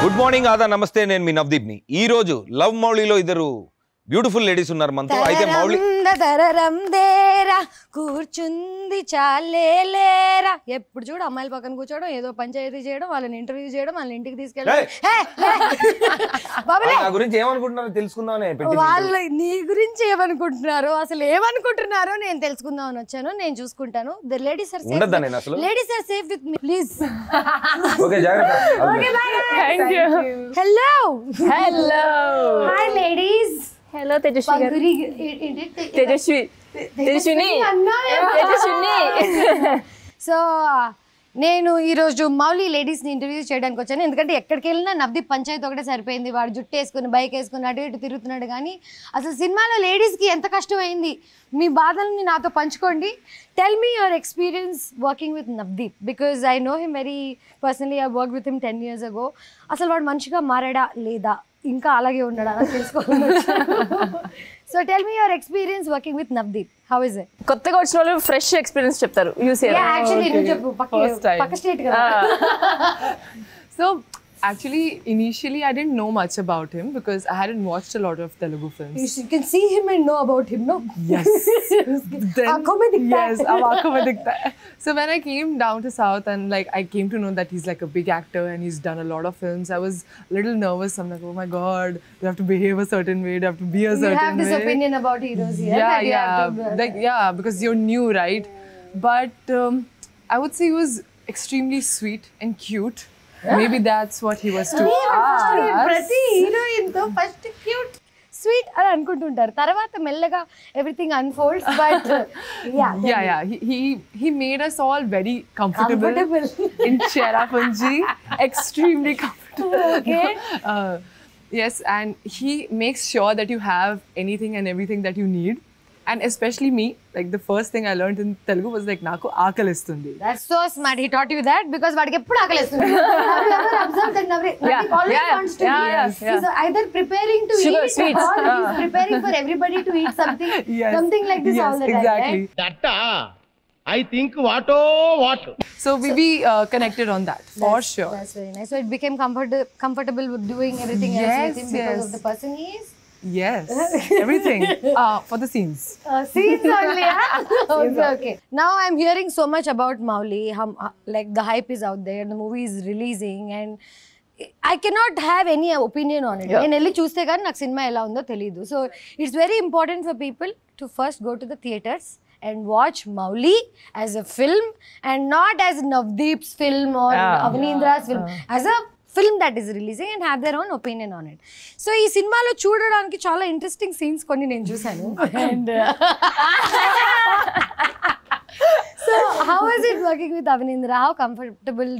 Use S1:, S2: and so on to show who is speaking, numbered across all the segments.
S1: Good morning ఆదా నమస్తే నేను మీ నవదీప్ ని ఈ రోజు లవ్ మౌళీలో ఇద్దరు బ్యూటిఫుల్ లేడీస్ ఉన్నారు మనతో అయితే మౌళి
S2: దరరం దేరా కూర్చుంది చాలేలేరా ఎప్పుడు చూడు అమ్మాయిల పక్కన కూర్చోవడం ఏదో పంచాయతీ చేయడం వాళ్ళని ఇంటర్వ్యూ చేయడం వాళ్ళని ఇంటికి తీసుకెళ్ళడం
S1: నా గురించి ఏమనుకుంటున్నారో తెలుసుకుందామని
S2: వాళ్ళు నీ గురించి ఏమనుకుంటున్నారో అసలు ఏమనుకుంటున్నారో నేను తెలుసుకుందాం అని వచ్చాను నేను చూసుకుంటాను ద లేడీస్ ఆర్
S1: ఉండదా నేను అసలు
S2: ladies are safe with me please
S1: okay జాగ్రత్త
S2: okay bye
S3: Thank you.
S2: Hello
S3: Hello.
S2: Hi ladies
S3: Hello, Tejashwi. Tejashwi. Tejashwini. Tejashwini.
S2: So నేను ఈరోజు మౌలి లేడీస్ని ఇంటర్వ్యూ చేయడానికి వచ్చాను ఎందుకంటే ఎక్కడికి వెళ్ళినా నవదీప్ పంచాయతీ ఒకటే సరిపోయింది వాడు జుట్టు వేసుకుని బైక్ వేసుకుని అటు ఇటు తిరుగుతున్నాడు కానీ అసలు సినిమాలో లేడీస్కి ఎంత కష్టమైంది మీ బాధల్ని నాతో పంచుకోండి tell me your experience working with Navdeep because I know him very personally I work with him 10 years ago అసలు వాడు మంచిగా మారాడా లేదా ఇంకా అలాగే ఉన్నాడా అని తెలుసుకోవాలి so tell me your experience working with Navdeep how is it
S3: కొత్తగా వచ్చిన వాళ్ళు ఫ్రెష్ ఎక్స్పీరియన్స్ చెప్తారు
S2: యాక్చువల్లీ నువ్వు చెప్పు పక్క స్టేట్ కదా
S4: So actually, initially I didn't know much about him because I hadn't watched a lot of Telugu films.
S2: You can see him and know about him, no?
S4: Yes.
S2: Aankhon mein dikhta hai.
S4: Yes, aankhon mein dikhta hai. So when I came down to South and like I came to know that he's like a big actor and he's done a lot of films, I was a little nervous. I'm like, oh my God, you have to behave a certain way, you have to be a certain way.
S2: You have this opinion about heroes here.
S4: Yeah, because you're new, right? But I would say he was extremely sweet and cute. Maybe that's what he was to us.
S2: ప్రతి heroine తో first cute sweet అని అనుకుంటుంటారు తర్వాత మెల్లగా everything unfolds but
S4: Yeah. He made us all very comfortable. In Cherrapunji. Extremely comfortable.
S2: Okay.
S4: Yes, and he makes sure that you have anything and everything that you need. And especially me, like the first thing I learned in Telugu was like, Naku aakalistundi.
S2: That's so smart. He taught you that because వాడికి ఎప్పుడు ఆకలిస్తుంది. Have you ever observed that Navdeep always wants to eat? He's either preparing to
S3: Sugar,
S2: eat
S3: sweets.
S2: or he's preparing for everybody to eat something,
S4: Yes.
S2: something like this all the time.
S4: Exactly.
S2: Right?
S5: That I think what.
S4: So we connected on that for sure.
S2: That's very nice. So it became comfortable with doing everything else with him because of the person he is.
S4: Yes, everything for the scenes.
S2: Scenes only, yeah? Okay. Now I'm hearing so much about Mowli. Like the hype is out there, the movie is releasing, and I cannot have any opinion on it. నేను వెళ్ళి చూస్తే కానీ నాకు cinema ఎలా ఉందో తెలియదు. So it's very important for people to first go to the theaters and watch Mowli as a film and not as Navdeep's film or Avneendra's film. As a film that is releasing and have their own opinion on it. So ఈ సినిమాలో చూడడానికి చాలా interesting scenes కొన్ని నేను చూసాను and so how was it working with Avneendra? How comfortable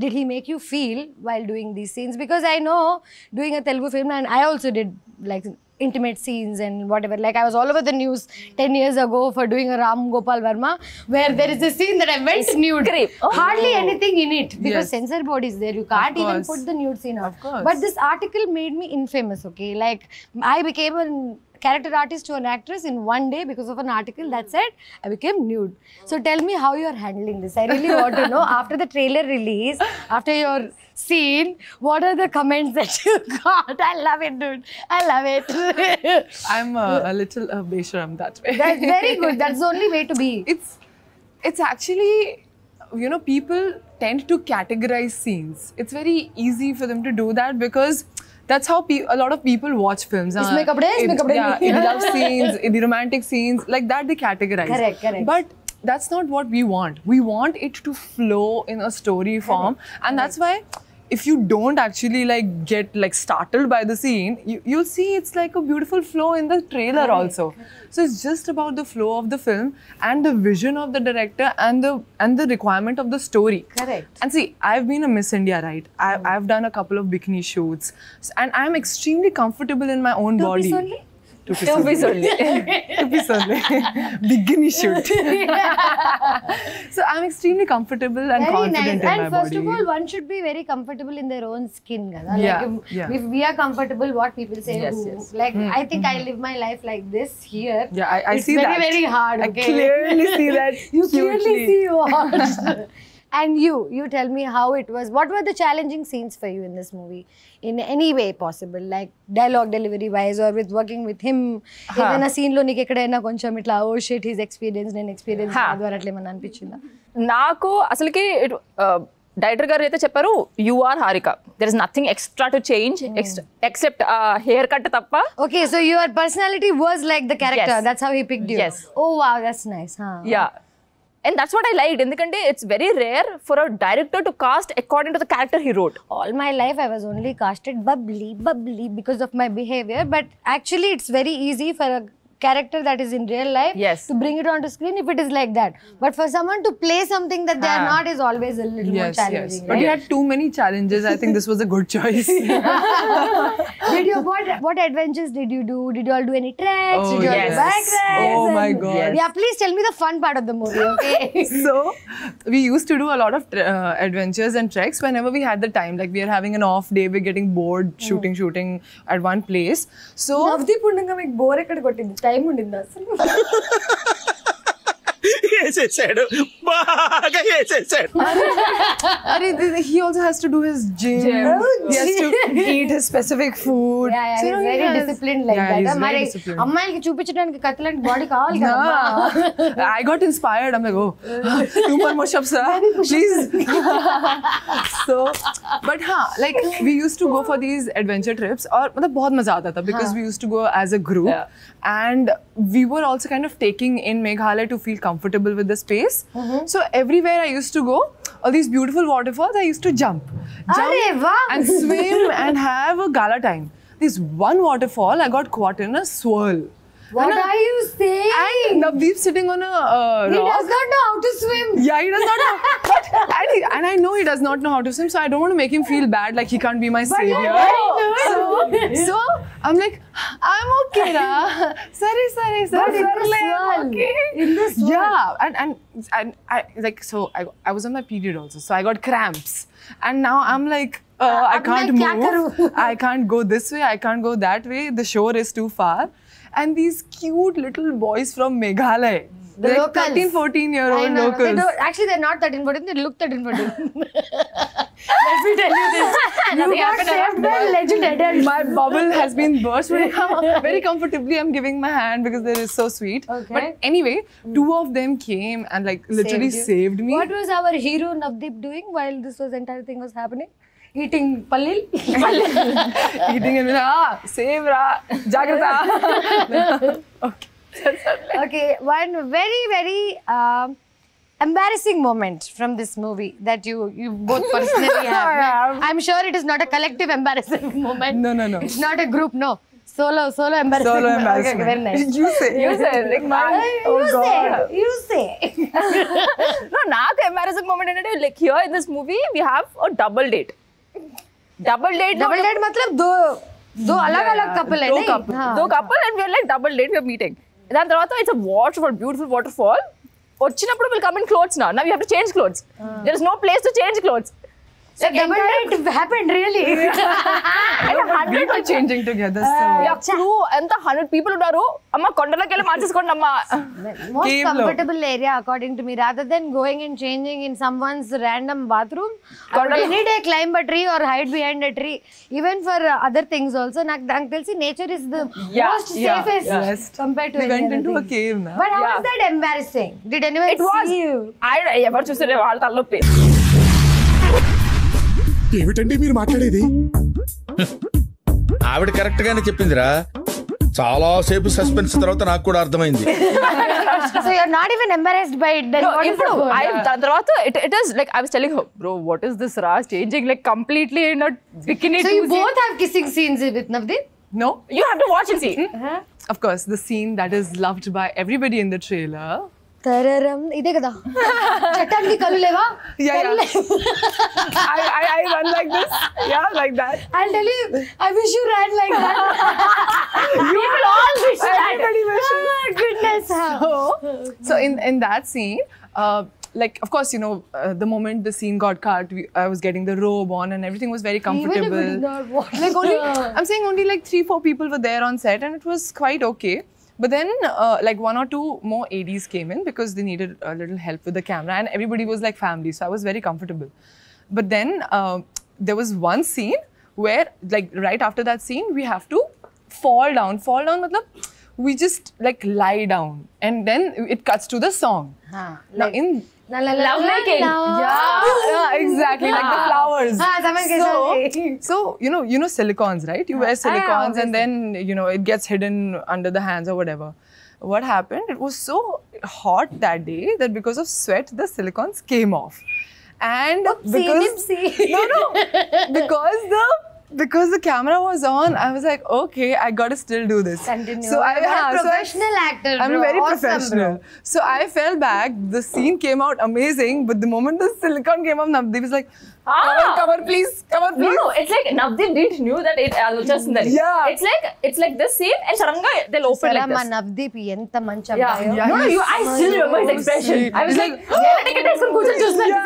S2: did he make you feel while doing these scenes? Because I know doing a Telugu film and I also did like intimate scenes and whatever. Like I was all over the news 10 years ago for doing a Ram Gopal Verma where there is a scene that I went nude. Hardly anything in it because censor board is there. You can't even put the nude scene out. But this article made me infamous, okay? Like I became a character artist to an actress in one day because of an article that said I became nude. So tell me how you are handling this. I really want to know after the trailer release, after your scene, what are the comments that you got? I love it, dude. I love it.
S4: I'm a little besharam that way.
S2: That's very good. That's the only way to be.
S4: It's actually, you know, people tend to categorize scenes. It's very easy for them to do that because that's how a lot of people watch films.
S2: It's makeup day,
S4: Yeah, in love scenes, in the romantic scenes, like that they categorize.
S2: Correct.
S4: But that's not what we want. We want it to flow in a story form, and that's why if you don't actually like get like startled by the scene, you'll see it's like a beautiful flow in the trailer also. So it's just about the flow of the film and the vision of the director and the requirement of the story.
S2: Correct.
S4: And see, I've been a Miss India, right? I've done a couple of bikini shoots, and I'm extremely comfortable in my own body.
S2: Two-piece only?
S4: Two-piece only. Two-piece only. Bikini shoot. So I'm extremely comfortable and
S2: Very
S4: confident
S2: nice.
S4: in
S2: And
S4: my
S2: first
S4: body.
S2: of all, one should be very comfortable in their own skin. Gada.
S4: Yeah,
S2: Like if we are comfortable, what people say. Like I think I live my life like this here.
S4: Yeah, I
S2: it's
S4: see
S2: very,
S4: that.
S2: very hard. Okay?
S4: I clearly see that.
S2: You clearly
S4: hugely.
S2: see what. And you tell me how it was. What were the challenging scenes for you in this movie, in any way possible, like dialogue delivery wise, or with working with him? ఏదైనా scene లో నీకు ఎక్కడైనా కొంచెం ఇట్లా oh shit his experience నేను experience కాదు అని అట్లా ఏమన్నా అనిపించిందా?
S3: నాకు అసలుకి డైరెక్టర్ గారు అయితే చెప్పారు you are Harika, there is nothing extra to change except hair cut తప్ప.
S2: Okay, so your personality was like the character.
S3: Yes.
S2: That's how he picked you.
S3: Yes.
S2: Oh wow, that's nice. Huh?
S3: Yeah. And that's what I liked. ఎందుకంటే it's very rare for a director to cast according to the character he wrote.
S2: All my life I was only casted bubbly because of my behavior, but actually it's very easy for a character that is in real life
S3: Yes.
S2: to bring it onto screen if it is like that. But for someone to play something that they are not is always a little more
S4: Yes,
S2: challenging.
S4: yes. But you had too many challenges. I think this was a good choice.
S2: Did you what adventures did you do? Did you all do any treks?
S4: Oh,
S2: Did you all
S3: yes.
S2: do bike rides?
S4: Oh my
S2: And-
S4: God.
S2: Yeah, please tell me the fun part of the movie, okay?
S4: So we used to do a lot of adventures and treks whenever we had the time. Like we are having an off day, we're getting bored shooting at one place. So
S2: Navdeep ఉండగా మీకు bore ఎక్కడ కొట్టింది? Time ఉండింది అసలు?
S1: వేసేసాడు, బాగా వేసేసాడు.
S4: he also has to do his gym. He has to eat his specific food.
S2: Yeah,
S4: So,
S2: he's very
S4: yes.
S2: disciplined like
S4: Yeah,
S2: that.
S4: he's very
S2: మరి
S4: disciplined.
S2: అమ్మాయిలకి చూపించడానికి కత్తిలాంటి బాడీ కావాలి కదా.
S4: I got inspired. I'm like, oh, 2 more push-ups, sir. Please. So, but like we used to go for these adventure trips, और मतलब बहुत मजा आता था because we used to go as a group, and we were also kind of taking in Meghalaya to feel comfortable with the space. So everywhere I used to go, all these beautiful waterfalls, I used to jump
S2: అరే వా.
S4: and swim and have a gala time. This one waterfall, I got caught in a swirl.
S2: What are you saying?
S4: And Navdeep sitting on a
S2: He
S4: rock.
S2: does not know how to swim.
S4: Yeah, he does not know. But, and I know he does not know how to swim, so I don't want to make him feel bad, like he can't be my savior. So I'm like, I'm okay, ra. Sorry.
S2: But in the swirl.
S4: Okay.
S2: In the swirl.
S4: Yeah, and I like, so I was on my period also, so I got cramps, and now I'm like, I
S2: अब
S4: can't
S2: मैं क्या
S4: move.
S2: करूं?
S4: I can't go this way. I can't go that way. The shore is too far. And these cute little boys from Meghalaya,
S2: The
S4: like
S2: locals.
S4: 13-14-year-old
S2: I know.
S4: locals.
S2: Actually, they're not 13-14. They look 13-14. Let me tell you this. You got saved by legend adults.
S4: My bubble has been burst right now. Very comfortably, I'm giving my hand because they are so sweet.
S2: Okay.
S4: But anyway, 2 of them came and like literally
S2: Saved you.
S4: saved me.
S2: What was our hero Navdeep doing while this entire thing was happening? Eating pallil?
S4: Eating and save ra, jagrata.
S2: Okay, one very, very embarrassing moment from this movie that you both personally have. I'm sure it is not a collective embarrassing moment.
S4: No.
S2: It's not a group, no. Solo embarrassing.
S4: Solo
S2: Okay,
S4: embarrassment.
S2: very nice.
S4: You say. Like mine. Oh God.
S2: You say.
S3: No, నాకు embarrassing moment ఏంటంటే like here in this movie we have a double date. Double date
S2: मतलब दो अलग-अलग couple है
S4: दो
S2: नहीं?
S4: couple.
S2: हाँ.
S3: Two couple and we're like double date we're meeting. దాని తర్వాత ఇట్స్ వాటర్ఫాల్, బ్యూటిఫుల్ వాటర్ఫాల్. వచ్చినప్పుడు విల్ కమ్ ఇన్ క్లోత్స్ నా you have to change clothes. There is no place to change clothes.
S2: So double date happened really.
S4: We were changing together. So
S3: crew ఎంత 100 people ఉన్నారు. అమ్మ కొండలోకి వెళ్ళి మార్చేసుకోండి అమ్మ.
S2: Most
S4: Cave lo.
S2: comfortable area according to me, rather than going and changing in someone's random bathroom. I would any day climb a tree or hide behind a tree. Even for other things also. నాకు తెలిసి nature is the most safest
S4: Yes.
S2: compared to
S4: we
S2: any
S4: went
S2: other
S4: into a
S2: thing.
S4: cave now.
S2: But how was that embarrassing? Did anyone
S3: It was.
S2: see you?
S3: ఎవరు చూసారే వాళ్ళ తలనొప్పి.
S6: ఏమిటండి మీరు మాట్లాడేది?
S5: ఆవిడ correct గానే చెప్పిందిరా. చాలా సేపు సస్పెన్స్ తర్వాత నాకు కూడా అర్థమైంది.
S2: So you're not even embarrassed by it. Then what is
S3: ఇప్పుడు
S2: the
S3: దాని తర్వాత it is like I was telling her bro what is this రా changing like completely in a bikini.
S2: So you both have kissing scenes with Navdeep?
S4: No?
S3: You have to watch and see.
S4: Of course, the scene that is loved by everybody in the trailer.
S2: తరరం ఇదే కదా చట్టానికి కళ్ళు లేవా?
S4: Yeah. I run like this. Yeah, like that.
S2: I'll tell you, I wish you ran like that.
S3: People all wish that.
S4: Everybody wishes.
S2: Oh, goodness.
S4: So in that scene, like of course, you know, the moment the scene got cut, I was getting the robe on and everything was very comfortable.
S2: Even if it is not what.
S4: Like only, I'm saying only like 3-4 people were there on set and it was quite okay. But then, like 1 or 2 more ADs came in because they needed a little help with the camera, and everybody was like family, so I was very comfortable. But then there was one scene where, like, right after that scene, we have to fall down. Fall down, matlab, we just like lie down, and then it cuts to the song. Now in
S3: Love making.
S4: yeah, exactly, like the flowers.
S2: someone can say.
S4: So you know silicons, right? You wear silicons, and
S2: obviously.
S4: then it gets hidden under the hands or whatever. What happened? It was so hot that day that because of sweat, the silicons came off, and because the camera was on, I was like, okay, I gotta still do this.
S2: Continue.
S4: So
S2: You're a professional actor,
S4: I'm
S2: bro.
S4: very
S2: Awesome,
S4: professional. So I fell back. The scene came out amazing, but the moment the silicone came up, Navdeep was like, cover please, cover please.
S3: No, it's like Navdeep didn't knew that it was just in the
S4: Yeah.
S3: It's like this scene and suddenly they'll open like
S2: మా
S3: this.
S2: Navdeep ఎంత మంచి
S3: Yeah.
S2: అబ్బాయో.
S3: No, I still remember his expression.
S4: sweet.
S3: I was like, yeah, ticket తీసుకొని కూర్చొని చూస్తున్నాను.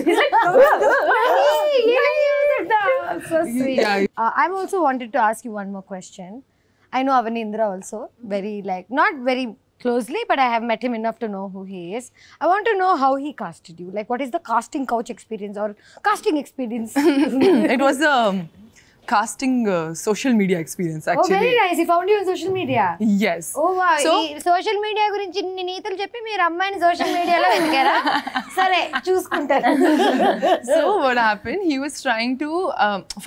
S3: He's like,
S2: So sweet.
S4: Yeah.
S2: I've also wanted to ask you one more question. I know Avanindra also very not very closely, but I have met him enough to know who he is. I want to know how he casted you. Like, what is the casting couch experience or casting experience?
S4: It was a casting social media experience
S2: Oh,
S4: actually.
S2: very nice. He found you on social media.
S4: Yes.
S2: Oh wow.
S4: So
S2: social media గురించి ఇన్ని నీతులు చెప్పి మీరు అమ్మాయిని social మీడియాలో వెతికారా? సరే చూసుకుంటారు.
S4: so what happened? He was trying to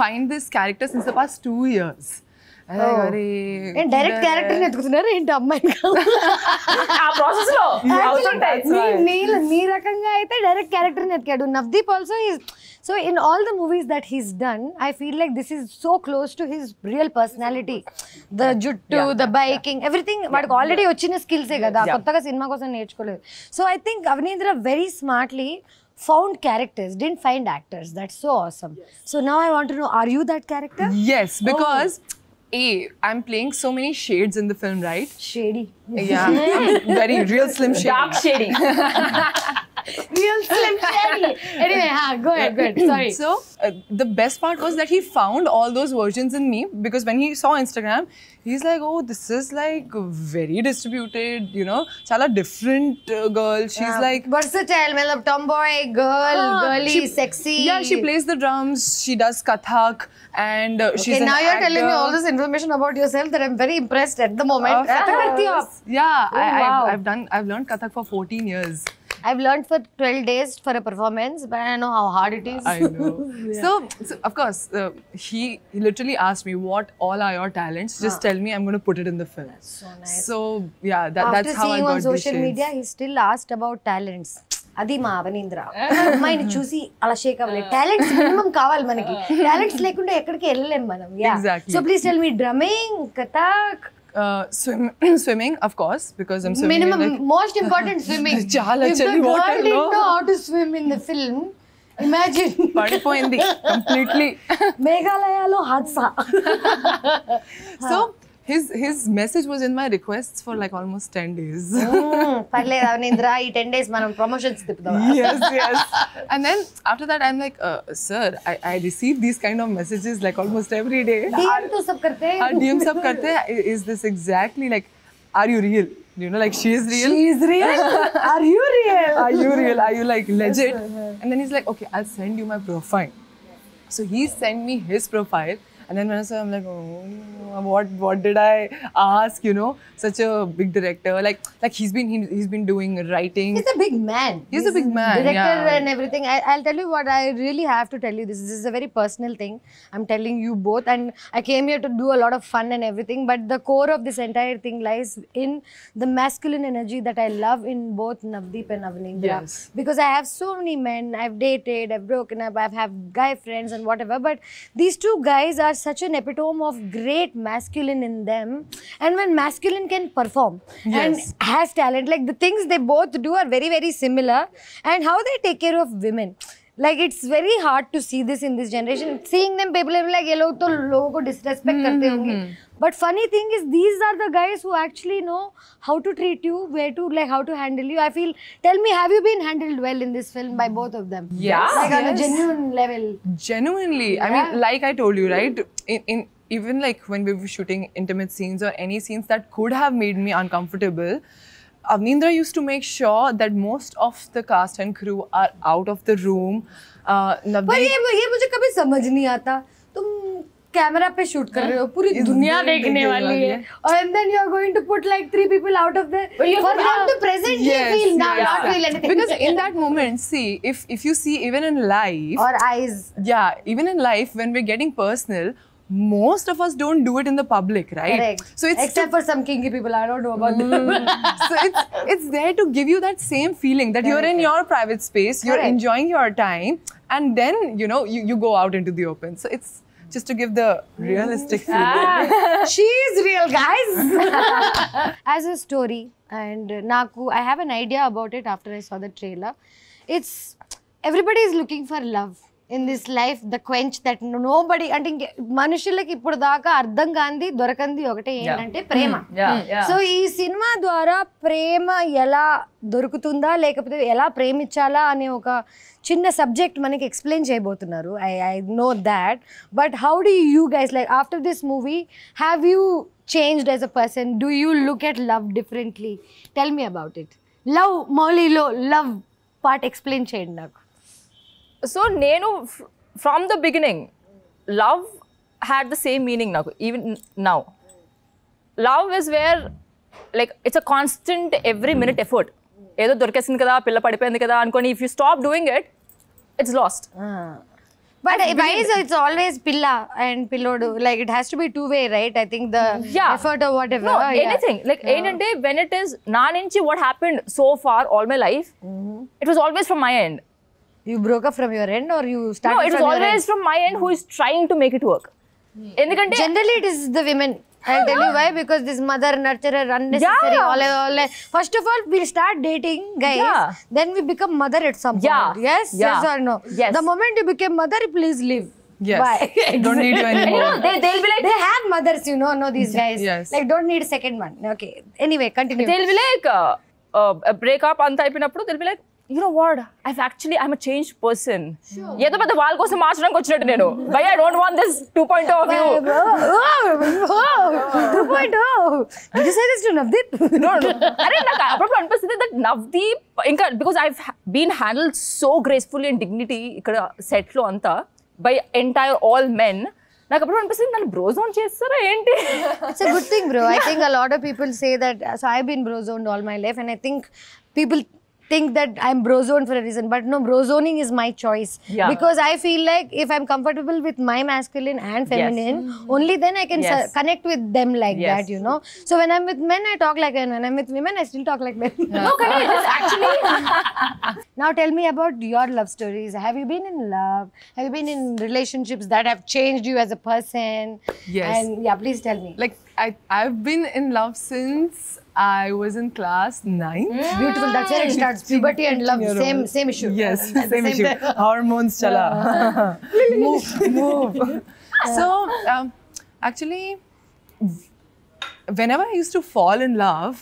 S4: find this character since the past 2 years.
S2: Direct character ఎత్తుకుతున్నారు ఏంటి అమ్మాయిని
S3: ఆ ప్రాసెస్ లో అవుతుంటాయి.
S2: నీ రకంగా అయితే డైరెక్ట్ క్యారెక్టర్ ఎత్తికాడు. Navdeep also is so in all the movies that he's done I feel like this is so close to his real personality. The జుట్టు, ద బైకింగ్, ఎవ్రీథింగ్ వాడికి ఆల్రెడీ వచ్చిన స్కిల్సే కదా, కొత్తగా సినిమా కోసం నేర్చుకోలేదు. So I think Avanindra very smartly found characters, didn't find actors. That's so awesome. So now I want to know, are you that character?
S4: Yes, because I'm playing so many shades in the film, right?
S2: Shady.
S4: Yeah, very real slim shady.
S3: Dark shady.
S2: Real slim shady. Anyway, go ahead. Sorry.
S4: So the best part was that he found all those versions in me, because when he saw Instagram, he's like, oh, this is like very distributed, chala different girl. She's like
S2: versatile, matlab tomboy, girly, sexy.
S4: Yeah, she plays the drums, she does Kathak, and she's
S2: Okay,
S4: an
S2: now you're telling me
S4: actor.
S2: all this information about yourself that I'm very impressed at the moment.
S4: Yeah,
S2: wow.
S4: I've learned Kathak for 14 years.
S2: I've learned for 12 days for a performance, but I know how hard it is.
S4: I know. So of course, he literally asked me, what all are your talents? Just tell me, I'm going to put it in the film.
S2: So nice.
S4: So yeah,
S2: After
S4: that's how I
S2: seeing
S4: got
S2: on
S4: these
S2: social
S4: shades.
S2: media, he still asked about talents. అది మా Avanindra. అమ్మాయిని చూసి అలా షేక్ అవ్వలేదు. Talents minimum కావాలి మనకి. Talents లేకుండా ఎక్కడికి వెళ్ళలేం మనం.
S4: Exactly.
S2: So please tell me, drumming, kathak,
S4: swimming, of course, because I'm swimming.
S2: minimum,
S4: in, like,
S2: most important, swimming.
S4: Chala
S2: If the
S4: chali
S2: girl
S4: water,
S2: didn't
S4: no?
S2: know how to swim in the film, imagine.
S4: పడిపోయింది completely.
S2: మేఘాలయలో హాద్సా.
S4: So his message was in my requests for like almost 10 days.
S2: పర్లేదు Avanindra, ఈ 10 days మనం promotions తిప్పుదాం.
S4: yes. And then after that, I'm like, sir, I receive these kind of messages like almost every day.
S2: DM तो सब करते हैं.
S4: DM sab karte hain. Is this exactly like, are you real? Like she is real.
S2: She is real. Are you real?
S4: Are you real? Are you like legit? And then he's like, okay, I'll send you my profile. So he sent me his profile. And then when I saw, I'm like, oh, what did I ask? Such a big director. Like he's been doing writing.
S2: He's a big man.
S4: He's a big man,
S2: Director
S4: yeah.
S2: and everything. I'll tell you what, I really have to tell you this. This is a very personal thing. I'm telling you both. And I came here to do a lot of fun and everything. But the core of this entire thing lies in the masculine energy that I love in both Navdeep and Avanindra.
S4: Yes.
S2: Because I have so many men. I've dated, I've broken up, I've had guy friends and whatever. But these two guys are such an epitome of great masculine in them. And when masculine can perform and has talent, like the things they both do are very, very similar. And how they take care of women. Like it's very hard to see this in this generation. Seeing them, people are like, ये लोग तो लोगों को disrespect करते होंगे. But funny thing is, these are the guys who actually know how to treat you, where to like how to handle you. I feel. Tell me, have you been handled well in this film by both of them?
S4: Yes.
S2: Like on a genuine level.
S4: Genuinely. I mean, like I told you, right? even like when we were shooting intimate scenes or any scenes that could have made me uncomfortable, Avnindra used to make sure that most of the cast and crew are out of the room.
S2: पर ये मुझे कभी समझ नहीं आता, तुम camera पे shoot कर रहे हो, पूरी दुनिया देखने वाली है, और and then you are going to put like 3 people out of the for them to presently feel not feel anything.
S4: Because in that moment, see, if you see even in life,
S2: or eyes,
S4: even in life when we're getting personal, most of us don't do it in the public, right?
S2: correct.
S4: So it's
S2: except for some kinky people, I don't know about them.
S4: so it's there to give you that same feeling that you're in your private space, you're
S2: Correct.
S4: enjoying your time, and then you go out into the open. So it's just to give the realistic feeling.
S2: She's real, guys. As a story, and Naku, I have an idea about it after I saw the trailer. It's everybody is looking for love in this life, the quench that nobody, అంటే మనుషులకి ఇప్పుడు దాకా అర్థం కాంది దొరకంది ఒకటే ఏంటంటే ప్రేమ. So ఈ cinema ద్వారా ప్రేమ ఎలా దొరుకుతుందా లేకపోతే ఎలా ప్రేమించాలా అనే ఒక చిన్న సబ్జెక్ట్ మనకి ఎక్స్ప్లెయిన్ చేయబోతున్నారు. I know that, but how do you guys like after this movie have you changed as a person? Do you look at love differently? Tell me about it. Love మౌలీలో love part explain చేయండి నాకు.
S3: So nenu from the beginning, love had the same meaning naku even now. Love is where like it's a constant every minute effort. Edo dorkesindi kada pilla padipoyindi kada ankoni, if you stop doing it, it's lost.
S2: But why is it's always pilla and pillodu? Like it has to be two-way, right? I think the effort or whatever.
S3: No, anything. Like ఏంటంటే when it is నా నుంచి what happened so far all my life, it was always from my end.
S2: You broke up from your end or you started
S3: No, it was
S2: from your
S3: always
S2: end?
S3: from my end who is trying to make it work. ఎందుకంటే
S2: Generally it is the women. I'll tell you why, because this mother nurturer unnecessary. All. First of all, we start dating, guys. Then we become mother at some point. Yes or no?
S3: Yes.
S2: The moment you become mother, please leave.
S4: Yes.
S2: Bye.
S4: Don't need you anymore.
S3: they'll be like,
S2: they have mothers, no, these guys.
S4: Yes.
S2: Like don't need a second one. Okay. Anyway, continue.
S3: they'll be like break up అంత అయిపోయినప్పుడు they'll be like, you know what, I'm a changed person. ఏదో పెద్ద వాళ్ళ కోసం మార్చడానికి వచ్చినట్టు నేను. Why I don't want this 2.0 of you.
S2: 2.0. Did you say this to Navdeep?
S3: No. అరే నాకు అప్పుడప్పుడు అనిపిస్తుంది that Navdeep ఇంకా because I've been handled so gracefully and dignity ఇక్కడ set లో అంతా by entire all men. నాకు అప్పుడు అనిపిస్తుంది నన్ను బ్రో జోన్ చేస్తారా ఏంటి?
S2: It's a good thing, bro. I think a lot of people say that. So I've been bro zoned all my life, and I think people think that I'm bro zoned for a reason, but no, bro zoning is my choice. Because I feel like if I'm comfortable with my masculine and feminine, only then I can connect with them like that, So when I'm with men, I talk like men. When I'm with women, I still talk like men.
S3: No, correct. It's actually
S2: Now tell me about your love stories. Have you been in love? Have you been in relationships that have changed you as a person?
S4: Yes.
S2: And please tell me.
S4: Like I've been in love since I was in class 9.
S2: Beautiful. That's where it starts. Puberty and love, same issue.
S4: Yes,
S2: At the
S4: same issue.
S2: time.
S4: Hormones, chala. move. So actually, whenever I used to fall in love,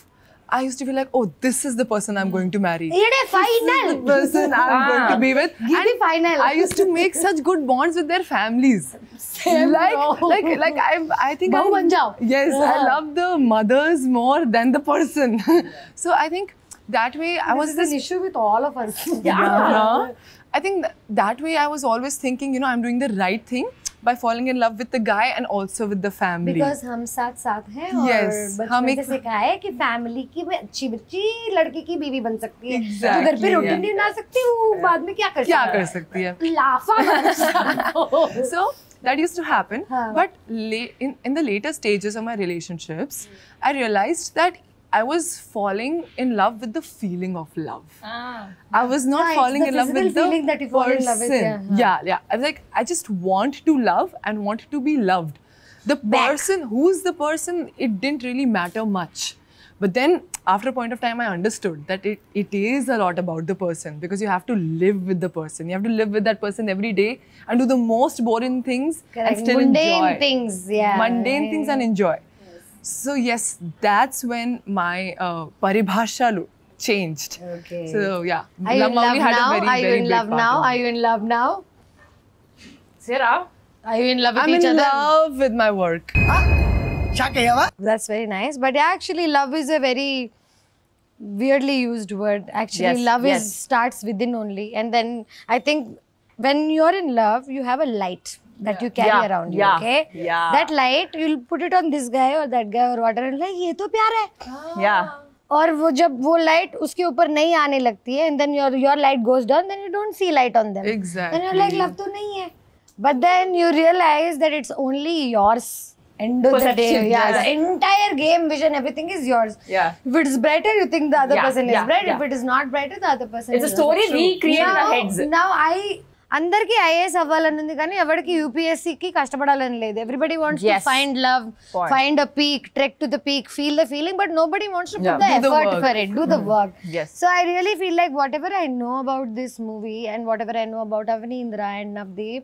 S4: I used to be like, oh, this is the person I'm going to marry.
S2: Final.
S4: The person I'm going to be with.
S2: Give me final.
S4: I used to make such good bonds with their families. Like I think
S2: Bahu ban jao.
S4: Yes, I love the mothers more than the person. So I think that way I was
S2: This is an issue with all of us.
S4: I think that way I was always thinking, I'm doing the right thing by falling in love with the guy and also with the family.
S2: Because हम साथ हैं और
S4: Yes,
S2: बचपन से सिखाया है कि family की अच्छी बच्ची लड़के की बीवी बन सकती है।
S4: Exactly,
S2: तो घर पे रोटी नहीं बना सकती, वो बाद में क्या कर सकती है? लाफा मार सकती है।
S4: So that used to happen. But in the later stages of my relationships, I realized that I was falling in love with the feeling of love. I was not falling in love with the
S2: feeling that you fall in love with.
S4: person. Yeah. I was like, I just want to love and want to be loved. The person, who's the person, it didn't really matter much. But then, after a point of time, I understood that it is a lot about the person, because you have to live with the person. You have to live with that person every day and do the most boring things and still
S2: Mundane
S4: enjoy.
S2: things, yeah.
S4: Mundane things and enjoy. So yes, that's when my paribhashalu changed.
S2: Okay.
S4: So yeah,
S2: Are you in love
S4: Lamavli had
S2: now?
S4: a very,
S2: Are you
S4: very
S2: in
S4: big
S2: love
S4: part
S2: now?
S4: in it.
S2: Are you in love now?
S3: Sarah,
S2: Are you in love with
S4: I'm
S2: each
S4: in
S2: other?
S4: love with my work.
S2: That's very nice. But yeah, actually, love is a very weirdly used word. Actually,
S3: Yes,
S2: love
S3: yes.
S2: starts within only, and then I think when you're in love, you have a light that you carry
S3: Yeah,
S2: around you.
S3: yeah,
S2: Okay,
S3: yeah.
S2: that light you'll put it on this guy or that guy or whatever, and like ये तो प्यार है.
S3: Yeah.
S2: और वो जब वो light उसके ऊपर नहीं आने लगती है, and then your light goes down, then you don't see light on them.
S4: Exactly.
S2: Then you're like, love तो नहीं है. But then you realize that it's only yours. End of the day,
S3: Perception,
S2: yeah,
S3: yes.
S2: the entire game vision, everything is yours.
S3: Yeah.
S2: If it's brighter, you think the other
S3: Yeah,
S2: person is
S3: yeah,
S2: bright.
S3: yeah.
S2: If it is not brighter, the other person
S3: It's
S2: is
S3: a story
S2: not.
S3: recreated in our heads.
S2: Now అందరికి IAS అవ్వాలని ఉంది కానీ ఎవరికి యూపీఎస్సీకి కష్టపడాలని లేదు. Everybody wants to
S3: Yes.
S2: Find love,
S3: Point.
S2: Find a peak, trek to the peak, feel the feeling, but nobody wants to
S3: Yeah.
S2: Put the
S4: Do the
S2: effort
S4: work.
S2: For it, do the work.
S3: Yes.
S2: So I really feel like whatever I know about this movie and whatever I know about Avanindra and Navdeep,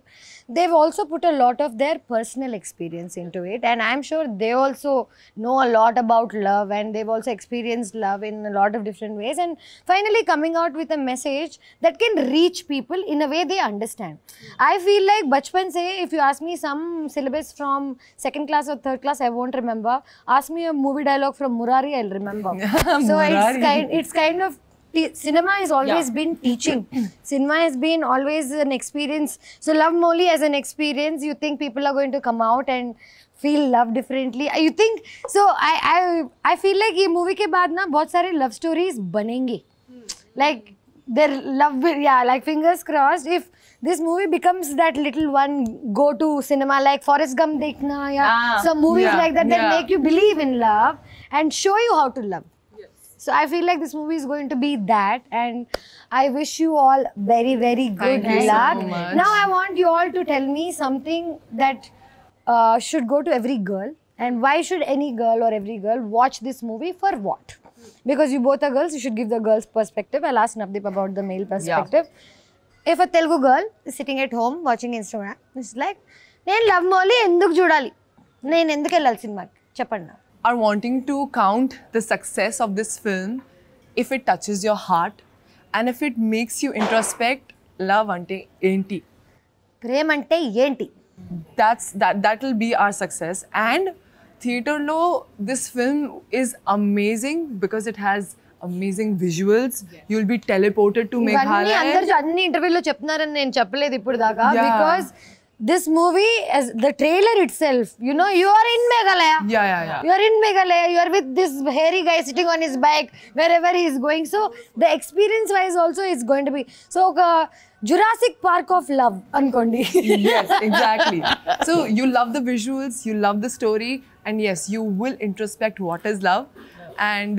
S2: they've also put a lot of their personal experience into it, and I'm sure they also know a lot about love, and they've also experienced love in a lot of different ways, and finally coming out with a message that can reach people in a way they understand. I feel like bachpan se, if you ask me some syllabus from 2nd class or 3rd class, I won't remember. Ask me a movie dialogue from Murari, I'll remember. So it's kind of cinema has always been teaching. Cinema has been always an experience. So Love Molly as an experience, you think people are going to come out and feel love differently? You think so? I feel like ये movie के बाद ना बहुत सारे love stories बनेंगे. Like their love, yeah, like fingers crossed. If this movie becomes that little one go-to cinema like Forrest Gump dekhna, some movies like that that make you believe in love and show you how to love. So I feel like this movie is going to be that, and I wish you all very, very good
S4: Thank you so
S2: luck.
S4: much.
S2: Now I want you all to tell me something that should go to every girl, and why should any girl or every girl watch this movie for what? Because you both are girls, you should give the girls' perspective. I'll ask Navdeep about the male perspective. If a Telugu girl is sitting at home watching Instagram, it's like, నేను love Mouli ఎందుకు చూడాలి, నేను ఎందుకు వెళ్ళాలి సినిమాకి చెప్పండి.
S4: Are wanting to count the success of this film if it touches your heart and if it makes you introspect love ante enti.
S2: ప్రేమ అంటే ఏంటి?
S4: That will be our success. And theater lo, this film is amazing because it has amazing visuals. You'll be teleported to
S2: ఇవన్నీ
S4: Meghalaya.
S2: అందరూ అన్ని ఇంటర్వ్యూలో చెప్తున్నారని నేను చెప్పలేదు ఇప్పుడు దాకా.
S4: Yeah.
S2: Because this movie, as the trailer itself, you know, you are in Meghalaya.
S4: Yeah.
S2: You are in Meghalaya. You are with this hairy guy sitting on his bike wherever he is going. So the experience wise also is going to be so Jurassic Park of love ankondi.
S4: Yes, exactly. So you love the visuals, you love the story, and yes, you will introspect what is love. And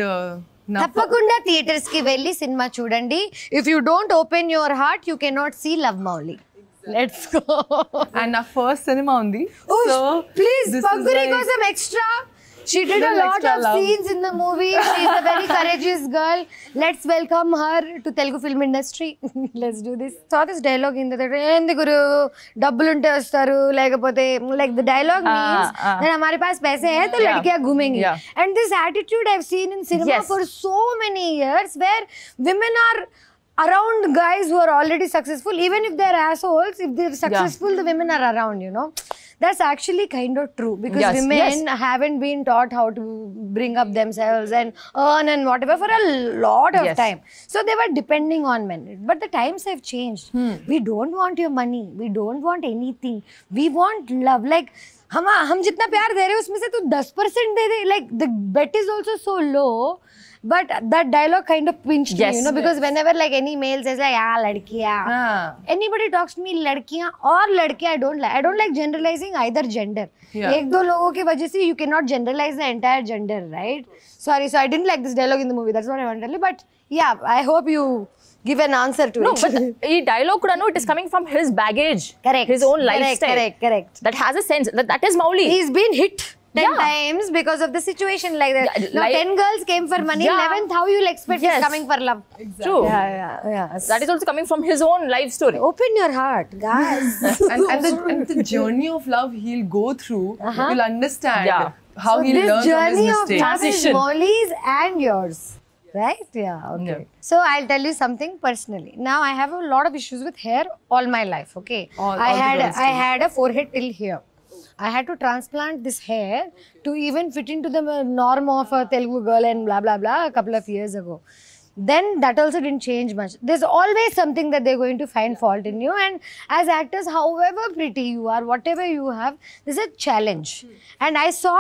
S4: now
S2: తప్పకుండా theatres కి వెళ్ళి cinema చూడండి. If you don't open your heart, you cannot see Love Molly. Let's go.
S4: and our first cinema on the
S2: Please,
S4: this is
S2: Pankuri
S4: like-
S2: kosam extra. She did a
S4: Little
S2: lot
S4: extra
S2: of
S4: love.
S2: scenes in the movie. She's a very courageous girl. Let's welcome her to Telugu film industry. Let's do this. Saw this dialogue in the ఏంది గురు డబ్బులు ఉంటే వస్తారు లేకపోతే like the dialogue means that हमारे पास पैसे हैं तो लड़कियां घूमेंगी. And this attitude I've seen in cinema
S3: Yes.
S2: for so many years where women are around guys who are already successful, even if they're assholes, if they're successful, the women are around, you know. That's actually kind of true because
S3: Yes,
S2: women haven't been taught how to bring up themselves and earn and whatever for a lot of
S3: Yes.
S2: time. So they were depending on men. But the times have changed. We don't want your money. We don't want anything. We want love. Like हम जितना प्यार दे रहे हैं उसमें से तू 10% दे दे. Like the bet is also so low. But that dialogue kind of pinched me,
S3: Yes.
S2: you know, because whenever like any male says like, ladkiyan. Anybody talks to me ladkiyan or ladke, I don't like generalizing either gender.
S4: Yeah.
S2: एक दो लोगों की वजह से you cannot generalize the entire gender, right? Sorry, so I didn't like this dialogue in the movie. That's what I want to tell you. But yeah, I hope you give an answer to
S3: No,
S2: it.
S3: but ఈ dialogue కూడా it is coming from his baggage.
S2: Correct.
S3: His own lifestyle.
S2: Correct.
S3: That has a sense. That is Mowgli.
S2: He's been hit 10
S3: Yeah.
S2: times because of the situation like that.
S3: Yeah,
S2: Now
S3: like-
S2: 10 girls came for money.
S3: Yeah.
S2: 11th, how you'll expect
S3: Yes.
S2: is coming for love.
S3: True.
S2: Yeah.
S3: That is also coming from his own life story.
S2: Open your heart, guys.
S4: and the journey of love he'll go through, you'll understand
S3: Yeah.
S4: how
S2: So
S4: he'll
S2: this
S4: learn from his
S2: journey of
S4: mistakes.
S2: love is
S3: Transition.
S2: Molly's and yours. Right? Yeah. Okay. So I'll tell you something personally. Now I have a lot of issues with hair all my life. Okay.
S4: All the girls
S2: I had a forehead till here. I had to transplant this hair to even fit into the norm of a Telugu girl and blah blah blah a couple of years ago. Then that also didn't change much. There's always something that they're going to find fault in you, and as actors, however pretty you are, whatever you have, there's a challenge. And I saw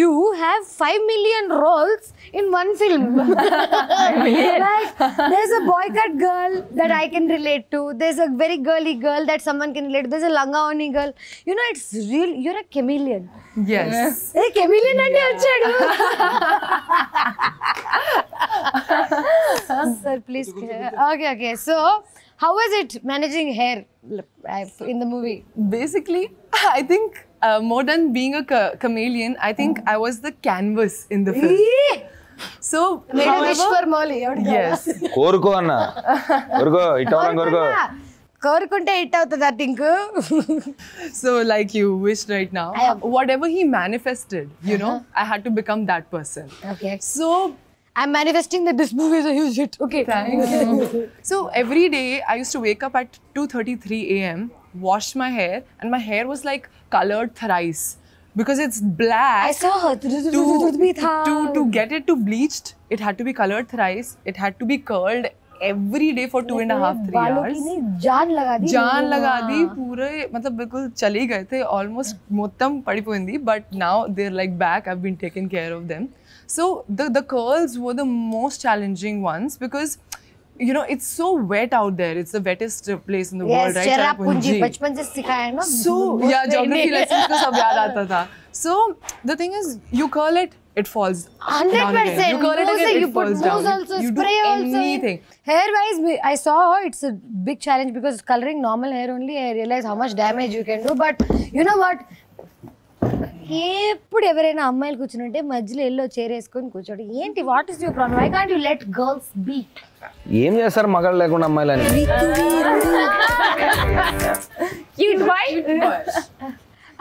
S2: you have 5 million roles in one film. Like, there's a boycott girl that I can relate to. There's a very girly girl that someone can relate to. There's a langaoni girl. You know, it's real. You're a chameleon.
S4: Yes.
S2: Hey, chameleon ante vachadu. Sir, please. Okay. So, how was it managing hair in the movie?
S4: Basically, I think more than being a chameleon, I think I was the canvas in the film. So,
S2: Made a wish for Molly.
S4: yes.
S1: కోరుకో అన్న కోరుకో ఇట్టవరం కోరుకో
S2: కోరుకుంటే hit అవుతుంది I think.
S4: So, like you wished right now, whatever he manifested, you know, I had to become that person.
S2: Okay.
S4: So,
S2: I'm manifesting that this movie is a huge hit. Okay.
S4: So every day I used to wake up at 2:33 a.m., wash my hair, and my hair was like colored thrice because it's black.
S2: I saw her.
S4: To get it to bleached, it had to be colored thrice. It had to be curled every day for 2.5-3 hours.
S2: जान लगा दी.
S4: जान लगा दी पूरे मतलब बिल्कुल चले गए थे ऑलमोस्ट మొత్తం పడిపోయింది but now they're like back. I've been taking care of them. So the curls were the most challenging ones because you know it's so wet out there. It's the wettest place in the world, right?
S2: Cherrapunji बचपन से सिखाया है ना.
S4: So yeah, geography lessons को सब याद आता था. So the thing is, you curl it, it falls
S2: 100%.
S4: You curl it again,
S2: You
S4: it
S2: put
S4: falls
S2: mousse
S4: down.
S2: also,
S4: You do
S2: spray also.
S4: anything.
S2: Hair wise, I saw it's a big challenge because coloring normal hair only, I realized how much damage you can do. But you know what? ఎప్పుడు ఎవరైనా అమ్మాయిలు కూర్చుంటే మధ్యలో yellow chair వేసుకొని కూర్చోడు. ఏంటి what is your problem? Why can't you let girls beat?
S1: ఏం చేస్తారు మగాళ్ళు లేకుండా అమ్మాయిలని?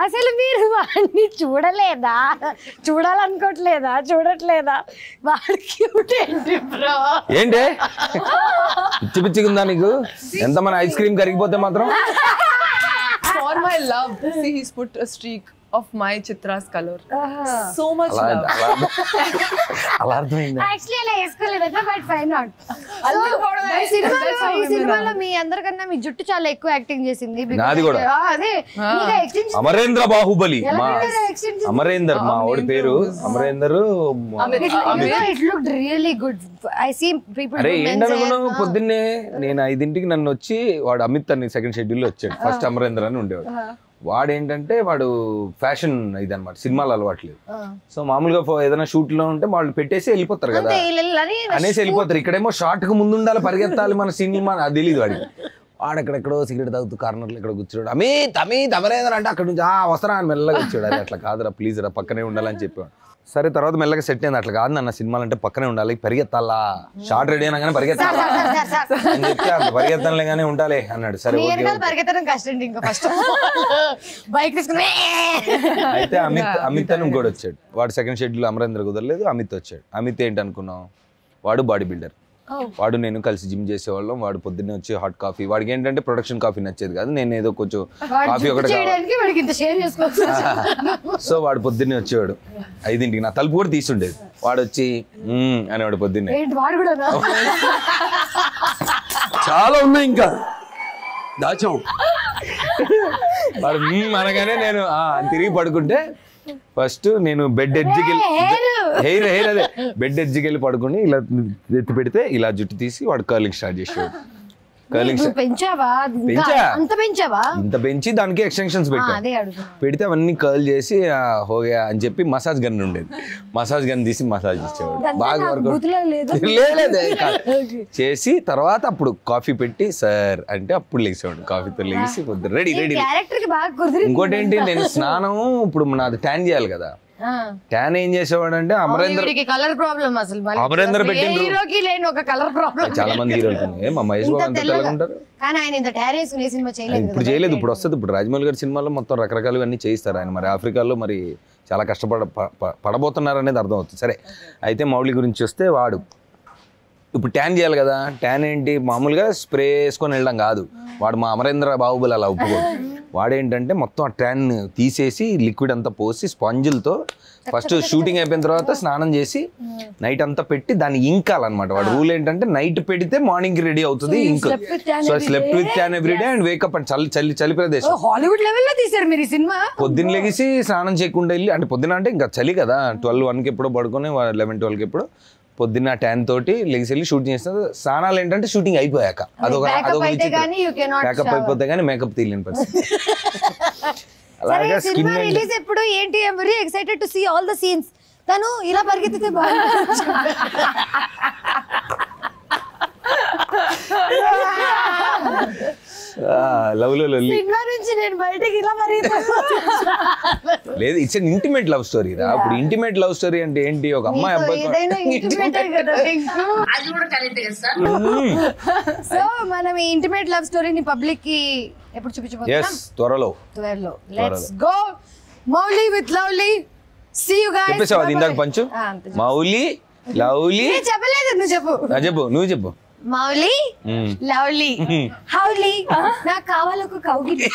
S2: అసలు మీరు వాడిని చూడలేదా? చూడట్లేదా? వాడు క్యూట్ ఏంటి బ్రో?
S1: ఏంటి పిచ్చిగా ఉందా నీకు? ఎంతమంది ఐస్ క్రీమ్ కరిగిపోతే మాత్రం
S4: For my love, see, he's put a streak of my Chitra's color. So much love.
S1: అలా అర్థమైందా?
S2: యాక్చువల్లీ అలా వేసుకోలేదట బట్ ఫైన్ నాట్. ఈ సినిమాలో మీ అందరికన్నా మీ జుట్టు చాలా ఎక్కువ యాక్టింగ్ చేసింది.
S1: నాది కూడా.
S2: అదే
S1: అమరేంద్ర బాహుబలి మా అమరేందర్ మా వాడి పేరు Amarender.
S2: It looked really good. I see people.
S1: అరే ఏంటనుకున్నావు? పొద్దున్నే నేను 5ంటికి నన్ను వచ్చి వాడు అమిత్ అని సెకండ్ షెడ్యూల్లో వచ్చాడు. ఫస్ట్ అమరేందర్ అని ఉండేవాడు. వాడు ఏంటంటే వాడు ఫ్యాషన్ ఇది అనమాట, సినిమాలు అలవాట్లేదు. సో మామూలుగా ఏదైనా షూట్ లో ఉంటే వాళ్ళు పెట్టేసి వెళ్ళిపోతారు కదా అనేసి వెళ్ళిపోతారు. ఇక్కడేమో షార్ట్ కు ముందు ఉండాలి, పరిగెత్తాలి మన సినిమా, అది తెలియదు వాడికి. వాడు ఎక్కడెక్కడో సిగరెట్ తాగుతూ కార్నర్లో ఇక్కడ కూర్చోడు. అమిత్ అమరేందర్ అంటే అక్కడ నుంచి వస్తారా అని మెల్లగా వచ్చాడు. అది అట్లా కాదురా ప్లీజ్ రా పక్కనే ఉండాలని చెప్పేవాడు. సరే తర్వాత మెల్లగా సెట్ అయింది. అట్లా కాదు నాన్న సినిమాలు అంటే పక్కనే ఉండాలి, పరిగెత్తాలా, షార్ట్ రెడీ అయినా కానీ పరిగెత్తాలా అని చెప్తే అంత పరిగెత్తాలే కానీ ఉండాలి అన్నాడు. సరే
S2: పరిగెత్తడం కష్టం ఇంకా ఫస్ట్ బైక్ తీసుకుని.
S1: అయితే అమిత్ అని ఇంకోటి వచ్చాడు. వాడు సెకండ్ షెడ్యూల్ అమరేంద్ర కుదరలేదు, అమిత్ వచ్చాడు. అమిత్ ఏంటి అనుకున్నావు? వాడు బాడీ బిల్డర్. వాడు నేను కలిసి జిమ్ చేసేవాళ్ళం. వాడు పొద్దున్నే వచ్చి హాట్ కాఫీ, వాడికి ఏంటంటే ప్రొడక్షన్ కాఫీ నచ్చేది కాదు, నేను ఏదో కొంచెం కాఫీ ఒకటి. సో వాడు పొద్దున్నే వచ్చేవాడు 5ంటికి, నా తలుపు కూడా తీసుండేది. వాడు వచ్చి అనేవాడు పొద్దున్నే.
S6: చాలా ఉన్నాయి ఇంకా దాచాం.
S1: వాడు అనగానే నేను తిరిగి పడుకుంటే ఫస్ట్ నేను బెడ్ ఎడ్జ్కి హెయిర్ అదే బెడ్ ఎడ్జ్కి వెళ్ళి పడుకుని ఇలా ఎత్తి పెడితే ఇలా జుట్టు తీసి వాడు కర్లింగ్ స్టార్ట్ చేసేవాడు. కర్లింగ్ ఇంత పెంచి దానికి ఎక్స్టెన్షన్స్ పెడితే అవన్నీ కర్ల్ చేసి హోగా అని చెప్పి మసాజ్ గన్ ఉండేది. మసాజ్ గన్ తీసి మసాజ్ ఇచ్చేవాడు. బాగా వర్క్ చేసి తర్వాత అప్పుడు కాఫీ పెట్టి సార్ అంటే అప్పుడు లేచేవాడు. కాఫీతో లేచి రెడీ. ఇంకోటి ఏంటి, నేను స్నానం ఇప్పుడు నాది ట్యాన్ చేయాలి కదా, ట్యాన్ ఏం చేసేవాడు అంటే
S2: కలర్ ప్రాబ్లం అసలు
S1: అమరేందర్ పెట్టిండ్రు. చాలా మంది హీరోలు మా మహేష్ బాబు అంత తెల్లగా ఉంటారు. ఇప్పుడు చేయలేదు, ఇప్పుడు వస్తుంది. ఇప్పుడు రాజమౌళి గారి సినిమాలో మొత్తం రకరకాలుగా అన్ని చేయిస్తారు ఆయన. మరి ఆఫ్రికాలో మరి చాలా పడబోతున్నారు అనేది అర్థం అవుతుంది. సరే అయితే మౌళి గురించి వస్తే ఇప్పుడు ట్యాన్ చేయాలి కదా, ట్యాన్ ఏంటి మామూలుగా స్ప్రే వేసుకొని వెళ్ళడం కాదు. వాడు మా అమరేంద్ర బాహుబలి అలా ఒప్పుకోడు. వాడేంటంటే మొత్తం ఆ ట్యాన్ తీసేసి లిక్విడ్ అంతా పోసి స్పాంజిలతో ఫస్ట్ షూటింగ్ అయిపోయిన తర్వాత స్నానం చేసి నైట్ అంతా పెట్టి దాన్ని ఇంకాలన్నమాట. వాడు రూల్ ఏంటంటే నైట్ పెడితే మార్నింగ్ కి రెడీ అవుతుంది ఇంక్. So slept with tan everyday and wake up and చలి ప్రదేశం.
S2: హాలీవుడ్ లెవెల్లో తీశారు మీరు ఈ సినిమా.
S1: పొద్దున్న లెగిసి స్నానం చేయకుండా వెళ్ళి, అంటే పొద్దున అంటే ఇంకా చలి కదా, 12-1కి ఎప్పుడో పడుకొని 11-12కి ఎప్పుడో పొద్దున్న ట్యాన్ తోటి లెగిసి వెళ్ళి షూట్ చేస్తారు. స్నానాలు ఏంటంటే షూటింగ్ అయిపోయాక అదొక మేకప్ అయిపోతే కానీ మేకప్ తీయలేని పరిస్థితి. అలాగే స్కిన్
S2: రిలీజ్ ఎప్పుడు ఏంటి? I am very excited to see all the scenes. తను ఇలా పరిగెత్తితే
S1: లవ్లో
S2: సినిమా నుంచి నేను బయటకి ఇలా
S1: లేదు, it's an intimate love story రా. ఇప్పుడు ఇంటిమేట్ లవ్ స్టోరీ అంటే ఏంటి? ఒక అమ్మాయి అబ్బాయి.
S2: సో మనం ఈ ఇంటిమేట్ లవ్ స్టోరీని పబ్లిక్ కి ఎప్పుడు చూపించబోతున్నాం?
S1: త్వరలో.
S2: Let's go Mouli with lovely. See you guys.
S1: చెప్పేసావా ఇందాక పంచు? మౌలి లవ్లీ
S2: చెప్పలేదు, నువ్వు చెప్పు.
S1: నువ్వు చెప్పు.
S2: మౌలి లవ్లీ హౌలీ నాకు కావాలి ఒక కౌగిలి.